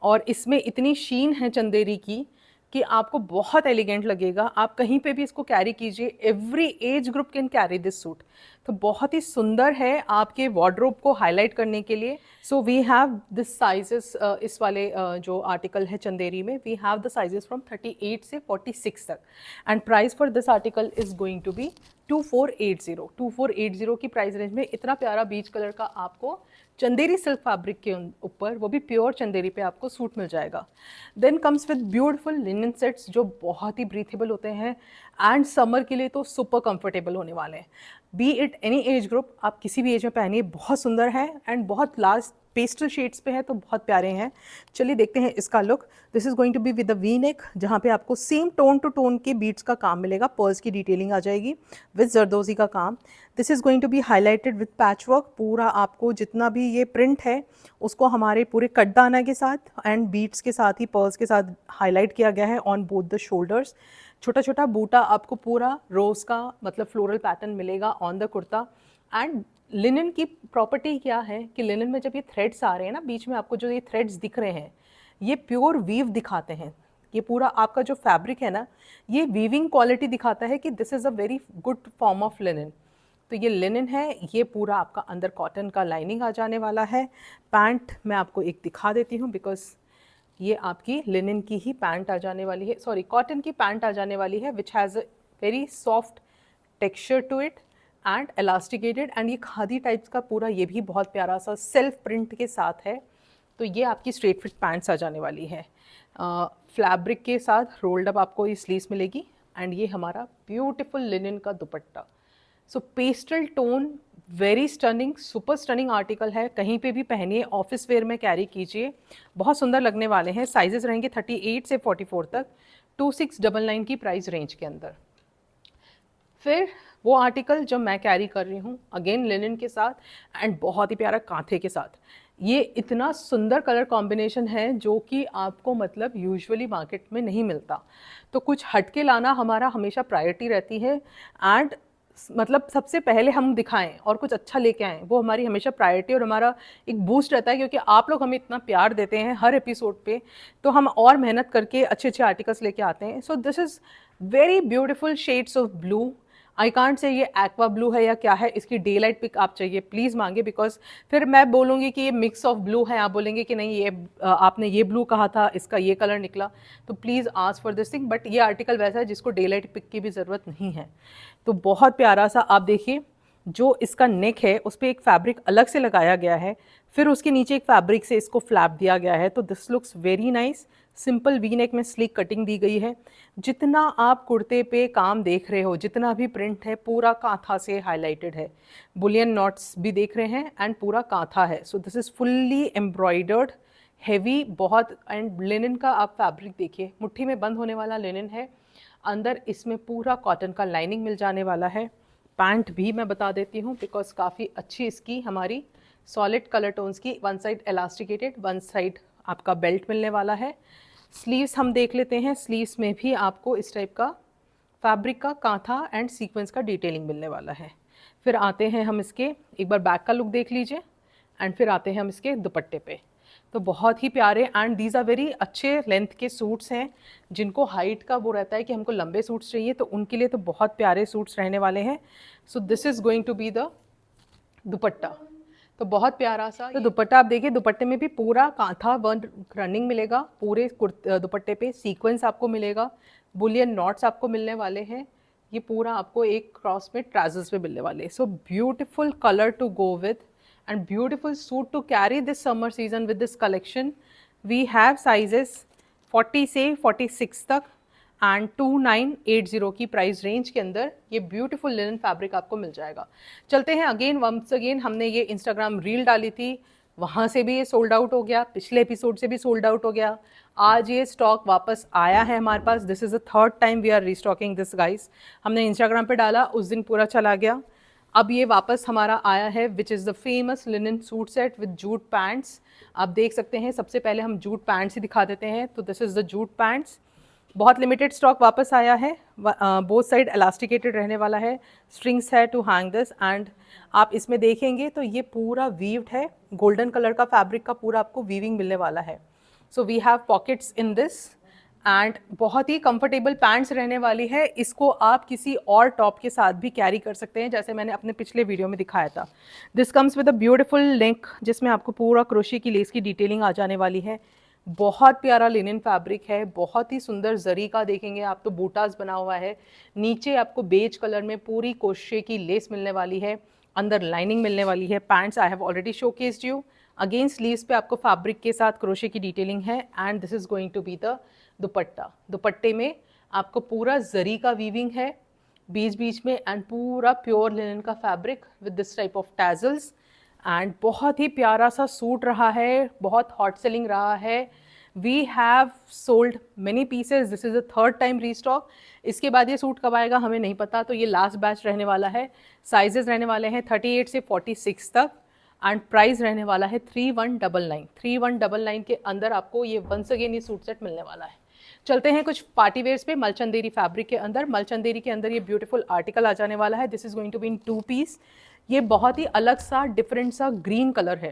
और इसमें इतनी शीन है चंदेरी की कि आपको बहुत एलिगेंट लगेगा. आप कहीं पे भी इसको कैरी कीजिए, every age group can carry this suit. तो बहुत ही सुंदर है आपके वार्डरोब को हाईलाइट करने के लिए. So we have this sizes, इस वाले जो आर्टिकल है चंदेरी में, we have the sizes from 38 से 46 तक. And price for this article is going to be 2480 की प्राइस रेंज में इतना प्यारा बीच कलर का आपको चंदेरी सिल्क फैब्रिक के ऊपर, वो भी प्योर चंदेरी पे आपको सूट मिल जाएगा. Then comes with beautiful linen sets जो बहुत ही ब्रीथेबल होते हैं एंड समर के लिए तो सुपर कंफर्टेबल होने वाले हैं. B it any age group, आप किसी भी एज में पहनिए, बहुत सुंदर है एंड बहुत लास्ट पेस्टल शेड्स पे है तो बहुत प्यारे हैं. चलिए देखते हैं इसका look. This is going to be with a V neck, जहाँ पे आपको सेम टोन टू टोन के बीट्स का काम मिलेगा. पर्ल्स की डिटेलिंग आ जाएगी विद जरदोजी का काम. This is going to be highlighted with patch work. पूरा आपको जितना भी ये प्रिंट है उसको हमारे पूरे कटदाना के साथ एंड बीट्स के साथ ही पर्ल्स के साथ हाईलाइट किया गया है ऑन बोथ द शोल्डर्स. छोटा छोटा बूटा आपको पूरा रोज़ का मतलब फ्लोरल पैटर्न मिलेगा on the kurta. And linen की प्रॉपर्टी क्या है कि लिनन में जब ये थ्रेड्स आ रहे हैं ना बीच में, आपको जो ये थ्रेड्स दिख रहे हैं ये प्योर वीव दिखाते हैं. ये पूरा आपका जो फैब्रिक है ना ये वीविंग क्वालिटी दिखाता है कि this is a very good form of linen. तो ये लिनन है, ये पूरा आपका अंदर कॉटन का लाइनिंग आ जाने वाला है. पैंट मैं आपको एक दिखा देती हूँ बिकॉज ये आपकी लिनन की ही पैंट आ जाने वाली है, सॉरी कॉटन की पैंट आ जाने वाली है which has a very soft texture to it and elasticated. And ये खादी टाइप्स का पूरा ये भी बहुत प्यारा सा सेल्फ प्रिंट के साथ है. तो ये आपकी स्ट्रेट फिट पैंट्स आ जाने वाली है. फैब्रिक के साथ रोल्ड अप आपको ये स्लीव्स मिलेगी एंड ये हमारा ब्यूटीफुल लिनन का dupatta. So pastel tone, very stunning, super stunning article है. कहीं पे भी पहनिए, ऑफिस वेयर में कैरी कीजिए, बहुत सुंदर लगने वाले हैं. साइजेस रहेंगे 38 से 44 तक, 2699 की प्राइस रेंज के अंदर. फिर वो आर्टिकल जो मैं कैरी कर रही हूँ अगेन लिनन के साथ एंड बहुत ही प्यारा कांथे के साथ. ये इतना सुंदर कलर कॉम्बिनेशन है जो कि आपको मतलब यूजुअली मार्केट में नहीं मिलता. तो कुछ हटके लाना हमारा हमेशा प्रायोरिटी रहती है एंड मतलब सबसे पहले हम दिखाएं और कुछ अच्छा लेके आएँ, वो हमारी हमेशा प्रायोरिटी और हमारा एक बूस्ट रहता है. क्योंकि आप लोग हमें इतना प्यार देते हैं हर एपिसोड पे, तो हम और मेहनत करके अच्छे अच्छे आर्टिकल्स लेके आते हैं. So this is very beautiful shades of blue. I can't say ये एक्वा ब्लू है या क्या है, इसकी डे लाइट पिक आप चाहिए प्लीज़ मांगे, बिकॉज फिर मैं बोलूँगी कि ये मिक्स ऑफ ब्लू है, आप बोलेंगे कि नहीं ये आपने ये ब्लू कहा था, इसका ये कलर निकला. तो please ask for this thing. But ये आर्टिकल वैसा है जिसको डे लाइट पिक की भी ज़रूरत नहीं है. तो बहुत प्यारा सा आप देखिए, जो इसका नेक है उस पर एक फैब्रिक अलग से लगाया गया है, फिर उसके नीचे एक फैब्रिक से इसको फ्लैप दिया गया है. तो this looks very nice. Simple V neck में स्लीक कटिंग दी गई है. जितना आप कुर्ते पे काम देख रहे हो, जितना भी प्रिंट है पूरा कांथा से हाईलाइटेड है. बुलियन नॉट्स भी देख रहे हैं एंड पूरा कांथा है. So this is fully embroidered, heavy बहुत. एंड लिनन का आप फैब्रिक देखिए, मुट्ठी में बंद होने वाला लिनन है. अंदर इसमें पूरा कॉटन का लाइनिंग मिल जाने वाला है. पैंट भी मैं बता देती हूँ बिकॉज काफ़ी अच्छी इसकी हमारी सॉलिड कलर टोन्स की, one side elasticated, one side आपका बेल्ट मिलने वाला है. स्लीव्स हम देख लेते हैं. स्लीव्स में भी आपको इस टाइप का फैब्रिक का कांथा एंड सीक्वेंस का डिटेलिंग मिलने वाला है. फिर आते हैं हम इसके, एक बार बैक का लुक देख लीजिए एंड फिर आते हैं हम इसके दुपट्टे पे. तो बहुत ही प्यारे एंड दीज आर वेरी अच्छे लेंथ के सूट्स हैं. जिनको हाइट का वो रहता है कि हमको लंबे सूट्स चाहिए तो उनके लिए तो बहुत प्यारे सूट्स रहने वाले हैं. So this is going to be the dupatta. तो बहुत प्यारा सा तो दुपट्टा आप देखिए, दुपट्टे में भी पूरा कांथा वर्क रनिंग मिलेगा, पूरे दुपट्टे पे सीक्वेंस आपको मिलेगा, बुलियन नॉट्स आपको मिलने वाले हैं, ये पूरा आपको एक क्रॉस में ट्राउजर्स पे मिलने वाले हैं। So beautiful colour to go with and beautiful suit to carry this summer season with this collection. We have sizes 40 से 46 तक एंड 2980 की प्राइस रेंज के अंदर ये ब्यूटीफुल लिनन फैब्रिक आपको मिल जाएगा। चलते हैं अगेन, वंस अगेन हमने ये इंस्टाग्राम रील डाली थी, वहाँ से भी ये सोल्ड आउट हो गया, पिछले एपिसोड से भी सोल्ड आउट हो गया, आज ये स्टॉक वापस आया है हमारे पास। This is the third time we are restocking this guys. हमने इंस्टाग्राम पे डाला, उस दिन पूरा चला गया, अब ये वापस हमारा आया है, which is the famous linen suit set with jute pants. आप देख सकते हैं, सबसे पहले हम जूट पैंट्स ही दिखा देते हैं। तो this is the jute pants, बहुत लिमिटेड स्टॉक वापस आया है, बोथ साइड एलास्टिकेटेड रहने वाला है, स्ट्रिंग्स है टू हैंग दिस, एंड आप इसमें देखेंगे तो ये पूरा वीव्ड है, गोल्डन कलर का फैब्रिक का पूरा आपको वीविंग मिलने वाला है। So we have pockets in this and बहुत ही कंफर्टेबल पैंट्स रहने वाली है। इसको आप किसी और टॉप के साथ भी कैरी कर सकते हैं, जैसे मैंने अपने पिछले वीडियो में दिखाया था। This comes with a beautiful नेक, जिसमें आपको पूरा क्रोशे की लेस की डिटेलिंग आ जाने वाली है। बहुत प्यारा लिनन फैब्रिक है, बहुत ही सुंदर जरी का देखेंगे आप तो बूटास बना हुआ है, नीचे आपको बेज कलर में पूरी क्रोशे की लेस मिलने वाली है, अंदर लाइनिंग मिलने वाली है। Pants I have already showcased you, again sleeves पे आपको फैब्रिक के साथ क्रोशे की डिटेलिंग है, and this is going to be the dupatta. दुपट्टे में आपको पूरा जरी का वीविंग है बीच बीच में, एंड पूरा प्योर लिनन का fabric with this type of tassels, and बहुत ही प्यारा सा सूट रहा है, बहुत हॉट सेलिंग रहा है। We have sold many pieces, this is the third time restock. इसके बाद ये सूट कब आएगा हमें नहीं पता, तो ये लास्ट बैच रहने वाला है। साइजेस रहने वाले हैं 38 से 46 तक, एंड प्राइस रहने वाला है 3199। 3199 के अंदर आपको ये वंस अगेन ये सूट सेट मिलने वाला है। चलते हैं कुछ पार्टी वेयर्स पे, मलचंदेरी फैब्रिक के अंदर। मलचंदेरी के अंदर ये ब्यूटीफुल आर्टिकल आ जाने वाला है। This is going to be in 2 piece. ये बहुत ही अलग सा डिफरेंट सा ग्रीन कलर है,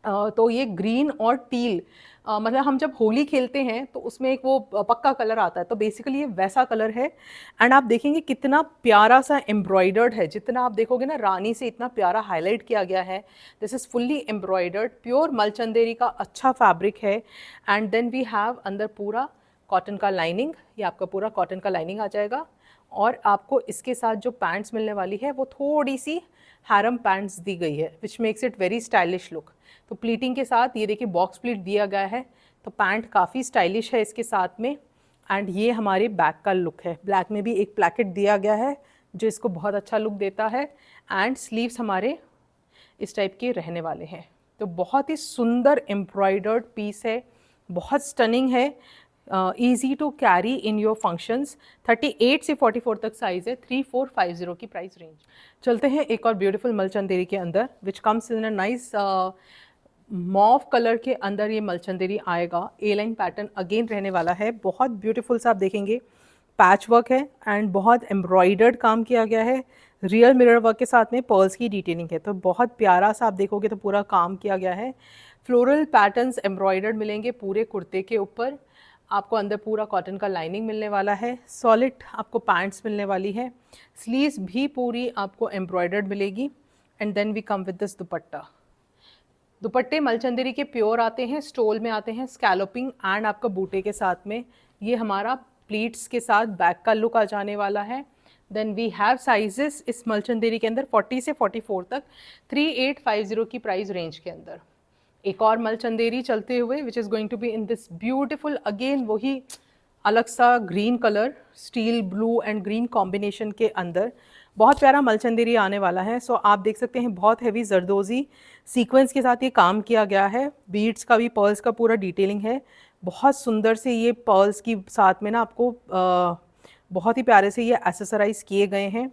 तो ये ग्रीन और टील, मतलब हम जब होली खेलते हैं तो उसमें एक वो पक्का कलर आता है, तो बेसिकली ये वैसा कलर है। एंड आप देखेंगे कितना प्यारा सा एम्ब्रॉयडर्ड है, जितना आप देखोगे ना रानी से इतना प्यारा हाईलाइट किया गया है। This is fully embroidered, pure Mulchanderi का अच्छा फैब्रिक है। एंड देन वी हैव अंदर पूरा कॉटन का लाइनिंग, ये आपका पूरा कॉटन का लाइनिंग आ जाएगा, और आपको इसके साथ जो पैंट्स मिलने वाली है वो थोड़ी सी हैरम पैंट्स दी गई है, which makes it very stylish look. तो प्लीटिंग के साथ ये देखिए बॉक्स प्लीट दिया गया है, तो पैंट काफ़ी स्टाइलिश है इसके साथ में। एंड ये हमारे बैक का लुक है, ब्लैक में भी एक प्लैकेट दिया गया है जो इसको बहुत अच्छा लुक देता है, एंड स्लीव्स हमारे इस टाइप के रहने वाले हैं। तो बहुत ही सुंदर एम्ब्रॉयडर्ड पीस है, बहुत स्टनिंग है, easy to carry in your functions. 38 से 44 तक साइज़ है, 3450 की प्राइस रेंज। चलते हैं एक और ब्यूटीफुल मलचंदेरी के अंदर, which comes in a nice mauve colour के अंदर ये मलचंदेरी आएगा। ए लाइन पैटर्न अगेन रहने वाला है, बहुत ब्यूटीफुल सा आप देखेंगे पैच वर्क है, एंड बहुत एम्ब्रॉयडर्ड काम किया गया है, रियल मिरर वर्क के साथ में पर्ल्स की डिटेलिंग है, तो बहुत प्यारा सा आप देखोगे तो पूरा काम किया गया है। फ्लोरल पैटर्न्स एम्ब्रॉयडर्ड मिलेंगे पूरे कुर्ते के ऊपर, आपको अंदर पूरा कॉटन का लाइनिंग मिलने वाला है, सॉलिड आपको पैंट्स मिलने वाली है, स्लीव्स भी पूरी आपको एम्ब्रॉयडर्ड मिलेगी, and then we come with this dupatta. दुपट्टे मलचंदेरी के प्योर आते हैं, स्टोल में आते हैं, स्कैलोपिंग एंड आपका बूटे के साथ में, ये हमारा प्लीट्स के साथ बैक का लुक आ जाने वाला है। देन वी हैव साइजेस इस मलचंदेरी के अंदर 40 से 44 तक, 3850 की प्राइस रेंज के अंदर। एक और मलचंदेरी चलते हुए which is going to be in this beautiful, again वही अलग सा green colour, steel blue and green combination के अंदर बहुत प्यारा मलचंदेरी आने वाला है। सो आप देख सकते हैं बहुत हैवी जरदोजी सीक्वेंस के साथ ये काम किया गया है, बीड्स का भी, पर्ल्स का पूरा डिटेलिंग है, बहुत सुंदर से ये पर्ल्स की साथ में ना आपको बहुत ही प्यारे से ये एसेसराइज किए गए हैं।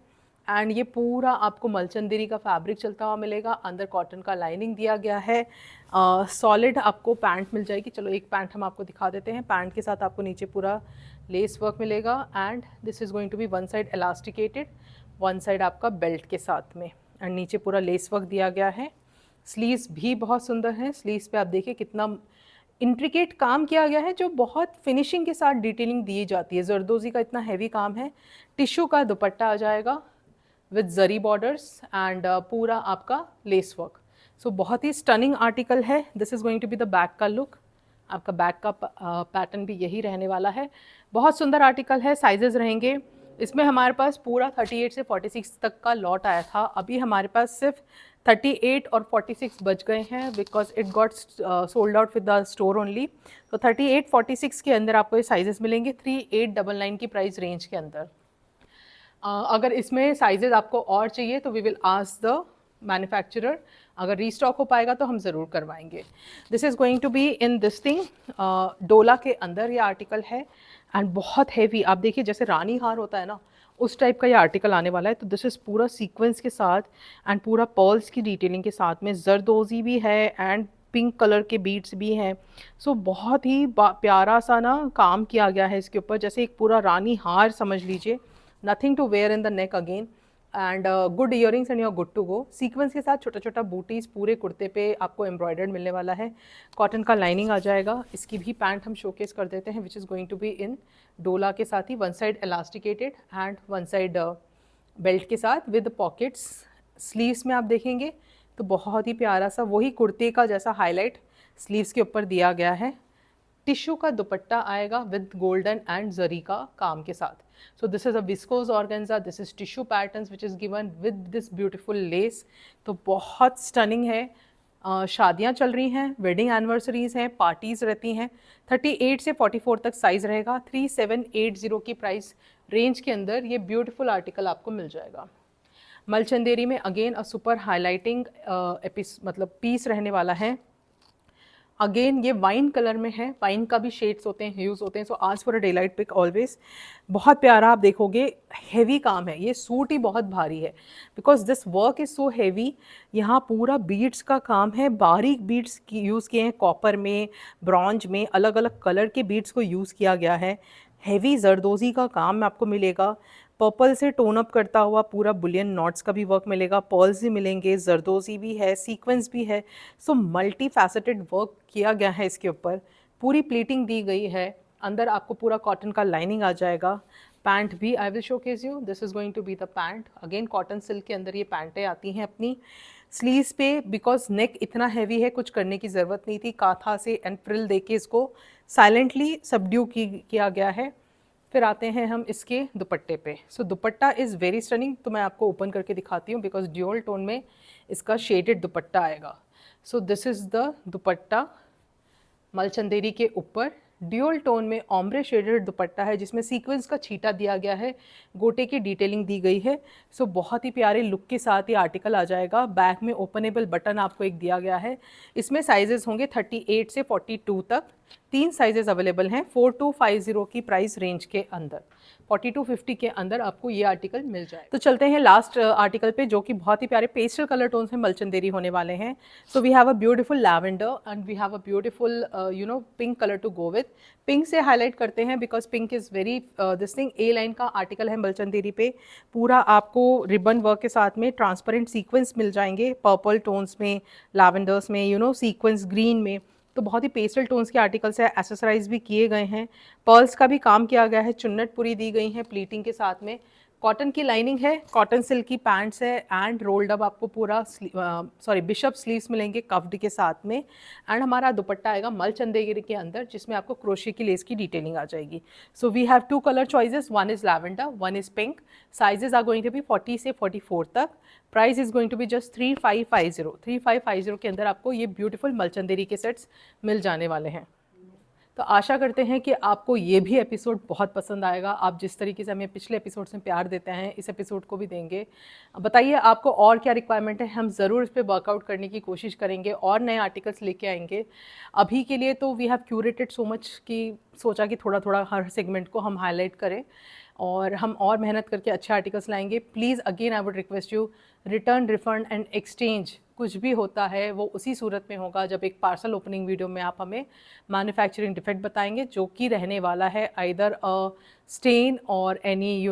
एंड ये पूरा आपको मलचंदेरी का फैब्रिक चलता हुआ मिलेगा, अंदर कॉटन का लाइनिंग दिया गया है, सॉलिड आपको पैंट मिल जाएगी। चलो एक पैंट हम आपको दिखा देते हैं, पैंट के साथ आपको नीचे पूरा लेस वर्क मिलेगा, and this is going to be one side elasticated, one side आपका बेल्ट के साथ में, एंड नीचे पूरा लेस वर्क दिया गया है। स्लीव्स भी बहुत सुंदर हैं, स्लीव्स पे आप देखिए कितना इंट्रिकेट काम किया गया है, जो बहुत फिनिशिंग के साथ डिटेलिंग दी जाती है। जरदोजी का इतना हैवी काम है। टिश्यू का दुपट्टा आ जाएगा विद जरी बॉर्डर्स एंड पूरा आपका लेस वर्क। सो बहुत ही स्टनिंग आर्टिकल है। This is going to be the back का लुक। आपका बैक का पैटर्न भी यही रहने वाला है। बहुत सुंदर आर्टिकल है। साइजेस रहेंगे इसमें हमारे पास पूरा 38 से 46 तक का लॉट आया था। अभी हमारे पास सिर्फ 38 और 46 बच गए हैं because it got sold out with the store only. तो 38 46 के अंदर आपको ये साइजेस मिलेंगे 3899 की प्राइस रेंज के अंदर। अगर इसमें साइजेस आपको और चाहिए तो we will ask the manufacturer. अगर रीस्टॉक हो पाएगा तो हम ज़रूर करवाएंगे। This is going to be in this thing, Dola के अंदर ये आर्टिकल है एंड बहुत हैवी। आप देखिए जैसे रानी हार होता है ना, उस टाइप का ये आर्टिकल आने वाला है। तो दिस इज़ पूरा सीक्वेंस के साथ एंड पूरा पर्ल्स की डिटेलिंग के साथ में, जरदोजी भी है एंड पिंक कलर के बीड्स भी हैं। सो बहुत ही प्यारा सा ना काम किया गया है इसके ऊपर, जैसे एक पूरा रानी हार समझ लीजिए। Nothing to wear in the neck again and good earrings and you are good to go. Sequence के साथ छोटा छोटा बूटीज़ पूरे कुर्ते पे आपको एम्ब्रॉयडर्ड मिलने वाला है। कॉटन का लाइनिंग आ जाएगा। इसकी भी पैंट हम शोकेस कर देते हैं which is going to be in डोला के साथ ही, one side elasticated and one side belt के साथ विद पॉकेट्स। स्लीव्स में आप देखेंगे तो बहुत ही प्यारा सा वही कुर्ते का जैसा हाईलाइट स्लीव्स के ऊपर दिया गया है। टिश्यू का दुपट्टा आएगा विद गोल्डन एंड जरी का काम के साथ। सो this is a viscose organza, this is tissue patterns which is given with this beautiful less. तो बहुत स्टनिंग है। शादियाँ चल रही हैं, वेडिंग एनिवर्सरीज़ हैं, पार्टीज़ रहती हैं। 38 से 44 तक साइज़ रहेगा। 3780 की प्राइस रेंज के अंदर ये ब्यूटीफुल आर्टिकल आपको मिल जाएगा। मलचंदेरी में अगेन अ सुपर हाईलाइटिंग मतलब पीस रहने वाला है। अगेन ये वाइन कलर में है। वाइन का भी शेड्स होते हैं, ह्यूज होते हैं। सो आज for a day light pick always. बहुत प्यारा आप देखोगे, हैवी काम है। ये सूट ही बहुत भारी है because this work is so heavy. यहाँ पूरा बीड्स का काम है, बारीक बीड्स यूज़ किए हैं, कॉपर में, ब्रॉन्ज में, अलग अलग कलर के बीड्स को यूज़ किया गया है। हैवी जरदोजी का काम आपको मिलेगा। पर्पल से टोन अप करता हुआ पूरा बुलियन नॉट्स का भी वर्क मिलेगा, पर्ल्स भी मिलेंगे, जरदोजी भी है, सीक्वेंस भी है। सो मल्टी फैसेटेड वर्क किया गया है इसके ऊपर। पूरी प्लीटिंग दी गई है। अंदर आपको पूरा कॉटन का लाइनिंग आ जाएगा। पैंट भी I will showcase you, this is going to be the pant. Again cotton silk के अंदर ये पैंटें आती हैं अपनी। स्लीव्स पे बिकॉज नेक इतना हैवी है कुछ करने की ज़रूरत नहीं थी, काथा से एंड फ्रिल दे के इसको साइलेंटली सबड्यू किया गया है। फिर आते हैं हम इसके दुपट्टे पे। सो दुपट्टा इज़ वेरी स्टनिंग। तो मैं आपको ओपन करके दिखाती हूँ बिकॉज ड्यूअल टोन में इसका शेडेड दुपट्टा आएगा। So this is the dupatta Mulchanderi के ऊपर। ड्यूअल टोन में ऑम्ब्रे शेडेड दुपट्टा है जिसमें सीक्वेंस का छीटा दिया गया है, गोटे की डिटेलिंग दी गई है। सो बहुत ही प्यारे लुक के साथ ये आर्टिकल आ जाएगा। बैक में ओपनेबल बटन आपको एक दिया गया है। इसमें साइजेस होंगे 38 से 42 तक। 3 साइजेस अवेलेबल हैं 4250 की प्राइस रेंज के अंदर। 4250 के अंदर आपको ये आर्टिकल मिल जाए। तो चलते हैं लास्ट आर्टिकल पे जो कि बहुत ही प्यारे पेस्टल कलर टोन्स में मलचंदेरी होने वाले हैं। So we have a beautiful lavender and we have a beautiful pink colour to go with. Pink से हाईलाइट करते हैं because pink is very this thing. A line का आर्टिकल है मलचंदेरी पे। पूरा आपको रिबन वर्क के साथ में ट्रांसपेरेंट सीक्वेंस मिल जाएंगे, पर्पल टोन्स में, लैवेंडर्स में, सीक्वेंस ग्रीन में। तो बहुत ही पेस्टल टोन्स के आर्टिकल्स है। एसेसराइज भी किए गए हैं, पर्ल्स का भी काम किया गया है, चुन्नट पूरी दी गई है प्लीटिंग के साथ में। कॉटन की लाइनिंग है, कॉटन सिल्क की पैंट्स है एंड रोल्ड अप आपको पूरा बिशप स्लीव्स मिलेंगे कफ्ड के साथ में। एंड हमारा दुपट्टा आएगा मलचंदेरी के अंदर जिसमें आपको क्रोशे की लेस की डिटेलिंग आ जाएगी। So we have 2 colour choices, one is lavender, one is pink. Sizes are going to be 40 से 44 तक। Price is going to be just 3550। 3550 के अंदर आपको ये ब्यूटीफुल मलचंदेरी के सेट्स मिल जाने वाले हैं। तो आशा करते हैं कि आपको ये भी एपिसोड बहुत पसंद आएगा। आप जिस तरीके से हमें पिछले एपिसोड में प्यार देते हैं इस एपिसोड को भी देंगे। बताइए आपको और क्या रिक्वायरमेंट है, हम ज़रूर इस पर वर्कआउट करने की कोशिश करेंगे और नए आर्टिकल्स लेके आएंगे। अभी के लिए तो we have curated so much कि सोचा कि थोड़ा थोड़ा हर सेगमेंट को हम हाईलाइट करें और हम और मेहनत करके अच्छे आर्टिकल्स लाएंगे। Please again I would request you, return, refund and exchange कुछ भी होता है वो उसी सूरत में होगा जब एक पार्सल ओपनिंग वीडियो में आप हमें मैन्युफैक्चरिंग डिफेक्ट बताएंगे जो कि रहने वाला है आइदर अ स्टेन और एनी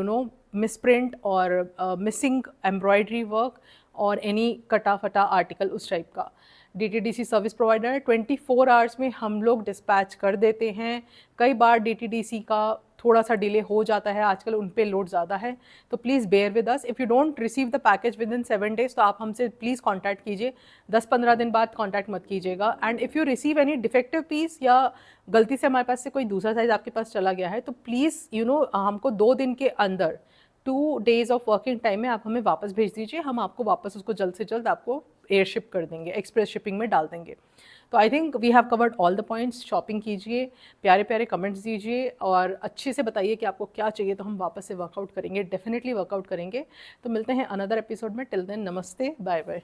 मिसप्रिंट और मिसिंग एम्ब्रॉयडरी वर्क और एनी कटा फटा आर्टिकल उस टाइप का। DTDC सर्विस प्रोवाइडर है, 24 आवर्स में हम लोग डिस्पैच कर देते हैं। कई बार DTDC का थोड़ा सा डिले हो जाता है, आजकल उन पे लोड ज़्यादा है, तो please bear with us. If you don't receive the package within 7 days तो आप हमसे प्लीज़ कॉन्टैक्ट कीजिए, 10-15 दिन बाद कॉन्टैक्ट मत कीजिएगा। And if you receive any defective piece या गलती से हमारे पास से कोई दूसरा साइज़ आपके पास चला गया है, तो प्लीज़ हमको 2 दिन के अंदर 2 डेज़ ऑफ वर्किंग टाइम में आप हमें वापस भेज दीजिए, हम आपको वापस उसको जल्द से जल्द आपको एयर शिप कर देंगे, एक्सप्रेस शिपिंग में डाल देंगे। तो I think we have covered all the points. Shopping कीजिए, प्यारे प्यारे कमेंट्स दीजिए और अच्छे से बताइए कि आपको क्या चाहिए, तो हम वापस से वर्कआउट करेंगे, डेफिनेटली वर्कआउट करेंगे। तो मिलते हैं अनदर एपिसोड में। टिल देन नमस्ते, बाय बाय।